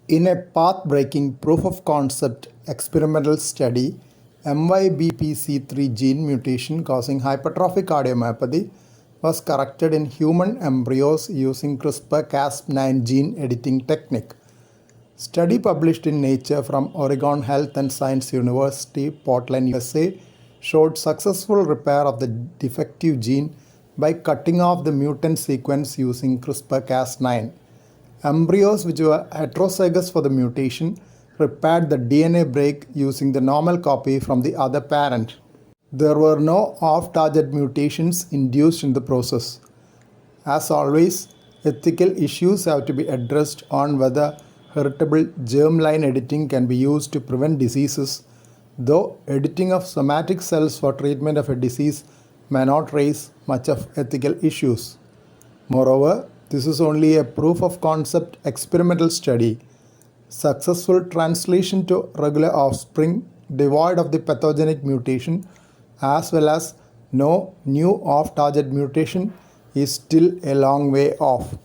In a path-breaking proof-of-concept experimental study, MYBPC3 gene mutation causing hypertrophic cardiomyopathy was corrected in human embryos using CRISPR-Cas9 gene editing technique. Study published in Nature from Oregon Health and Science University, Portland, USA, showed successful repair of the defective gene by cutting off the mutant sequence using CRISPR-Cas9. Embryos which were heterozygous for the mutation repaired the DNA break using the normal copy from the other parent. There were no off-target mutations induced in the process. As always, ethical issues have to be addressed on whether heritable germline editing can be used to prevent diseases, though editing of somatic cells for treatment of a disease may not raise much of ethical issues. Moreover, this is only a proof of concept experimental study. Successful translation to regular offspring devoid of the pathogenic mutation as well as no new off-target mutation is still a long way off.